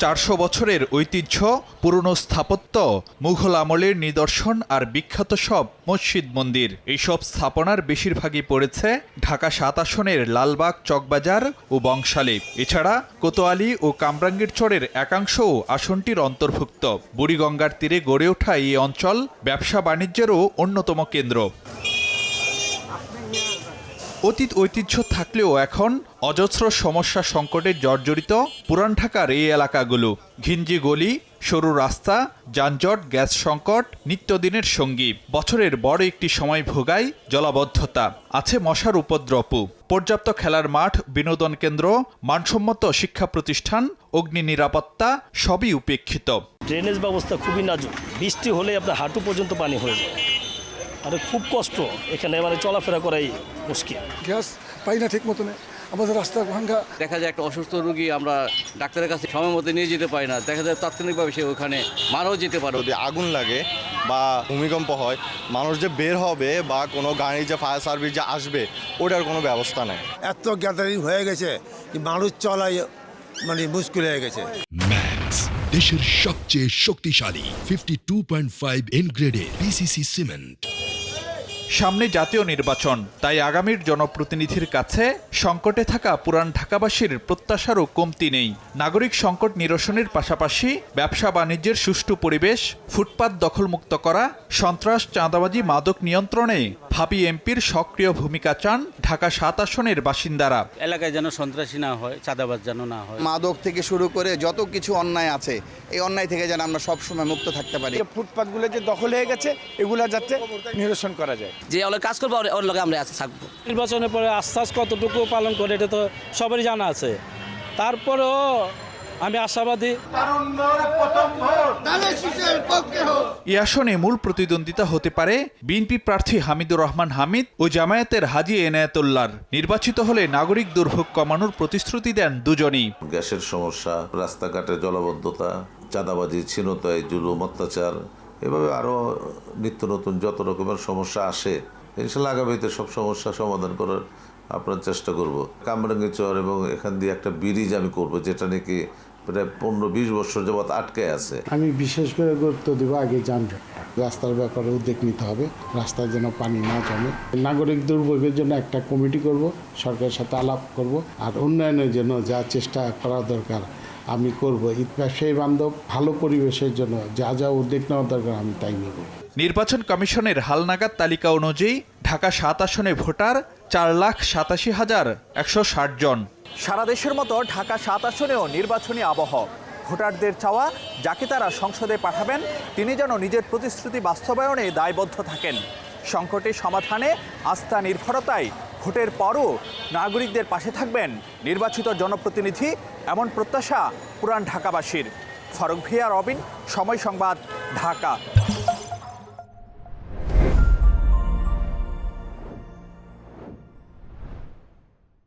400 বছরের ঐতিহ্য, পুরনো স্থাপত্য, মুঘল আমলের নিদর্শন আর বিখ্যাত সব মসজিদ মন্দির, এইসব স্থাপনার বেশিরভাগই পড়েছে ঢাকা ৭ আসনের লালবাগ, চকবাজার ও বংশালে। এছাড়া কোতোয়ালি ও কামরাঙ্গীরচরের একাংশও আসনটির অন্তর্ভুক্ত। বুড়িগঙ্গার তীরে গড়ে ওঠা এই অঞ্চল ব্যবসা বাণিজ্যেরও অন্যতম কেন্দ্র। অতীত ঐতিহ্য থাকলেও এখন অজস্র সমস্যা সংকটে জর্জরিত পুরান ঢাকার এই এলাকাগুলো। ঘিঞ্জি গলি, সরু রাস্তা, যানজট, গ্যাস সংকট নিত্যদিনের সঙ্গী। বছরের বড় একটি সময় ভোগায় জলাবদ্ধতা, আছে মশার উপদ্রবও। পর্যাপ্ত খেলার মাঠ, বিনোদন কেন্দ্র, মানসম্মত শিক্ষা প্রতিষ্ঠান, অগ্নি নিরাপত্তা সবই উপেক্ষিত। ড্রেনেজ ব্যবস্থা খুবই নাজুক, বৃষ্টি হলে আপনার হাঁটু পর্যন্ত পানি হয়ে যায়। আর খুব কষ্ট এখানে, চলাফেরা করাই মুশকিল। গ্যাস পাই না ঠিক মতনে, আমাদের রাস্তা ভাঙ্গা। দেখা যায় একটা অসুস্থ রোগী আমরা ডাক্তারের কাছে সময় মতো নিয়ে যেতে পারি না, দেখা যায় তাৎক্ষণিকভাবে সে ওখানে মারাও যেতে পারে। যদি আগুন লাগে বা ভূমিকম্প হয়, মানুষ যে বের হবে বা কোনো গাড়ি যে ফায়ার সার্ভিস যে আসবে, ওটার কোনো ব্যবস্থা নেই। এত গ্যাদারিং হয়ে গেছে যে মানুষ চলাই মুশকিল হয়ে গেছে। ম্যাক্স, দেশের সবচেয়ে শক্তিশালী 52.5 এন গ্রেডের পিসিসি সিমেন্ট। সামনে জাতীয় নির্বাচন, তাই আগামীর জনপ্রতিনিধির কাছে সংকটে থাকা পুরান ঢাকাবাসীর প্রত্যাশারও কমতি নেই। নাগরিক সংকট নিরসনের পাশাপাশি ব্যবসা বাণিজ্যের সুষ্ঠু পরিবেশ, ফুটপাত দখলমুক্ত করা, সন্ত্রাস, চাঁদাবাজি, মাদক নিয়ন্ত্রণে ভাবি এমপির সক্রিয় ভূমিকা চান ঢাকা ৭ আসনের বাসিন্দারা। এলাকায় যেন সন্ত্রাসী না হয়, চাঁদাবাজ যেন না হয়। মাদক থেকে শুরু করে যত কিছু অন্যায় আছে, এই অন্যায় থেকে যেন আমরা সবসময় মুক্ত থাকতে পারি। ফুটপাতগুলো যে দখল হয়ে গেছে, এগুলা যাতে নিরসন করা যায়। যে ওরা কাজ করবো ওর লগে আমরা থাকবো। নির্বাচনের পরে আশ্বাস কতটুকু পালন করে এটা তো সবারই জানা আছে, তারপরেও আমি আশাবাদী। এই আসনে মূল প্রতিদ্বন্দ্বিতা হতে পারে বিএনপি প্রার্থী হামিদুর রহমান হামিদ ও জামায়াতের হাজী এনায়েতুল্লাহর। নির্বাচিত হলে নাগরিক দুর্ভোগ কমানোর প্রতিশ্রুতি দেন দুজনই। গ্যাসের সমস্যা, রাস্তাঘাটে জলাবদ্ধতা, চাঁদাবাজি, ছিনতাই, জুলুম, অত্যাচার, এভাবে আরও নিত্য নতুন যত রকমের সমস্যা আসে, ইনশাল্লাহ আগামীতে সব সমস্যা সমাধান করার আপনার চেষ্টা করব। কামরাঙ্গীরচর এবং এখান দিয়ে একটা ব্রিজ আমি করব, যেটা নাকি প্রায় 15-20 বছর যাবৎ আটকে আছে। আমি বিশেষ করে গুরুত্ব দেবো আগে যানজট, রাস্তার ব্যাপারে উদ্যোগ নিতে হবে, রাস্তায় যেন পানি না জমে। নাগরিক দুর্ভোগের জন্য একটা কমিটি করব, সরকারের সাথে আলাপ করব, আর উন্নয়নের জন্য যা চেষ্টা করা দরকার আমি করব। ব্যবসায়ী বান্ধব ভালো পরিবেশের জন্য যা যা উদ্যোগ নেওয়া দরকার আমি তাই নেব। নির্বাচন কমিশনের হালনাগাদ তালিকা অনুযায়ী ঢাকা ৭ আসনে ভোটার 4,87,160 জন। সারা দেশের মতো ঢাকা ৭ আসনেও নির্বাচনী আবহ। ভোটারদের চাওয়া, যাকে তারা সংসদে পাঠাবেন তিনি যেন নিজের প্রতিশ্রুতি বাস্তবায়নে দায়বদ্ধ থাকেন। সংকটের সমাধানে আস্থা নির্ভরতায় ভোটের পরও নাগরিকদের পাশে থাকবেন নির্বাচিত জনপ্রতিনিধি, এমন প্রত্যাশা পুরান ঢাকাবাসীর। ফারুক ভিয়া, রবিন, সময় সংবাদ, ঢাকা।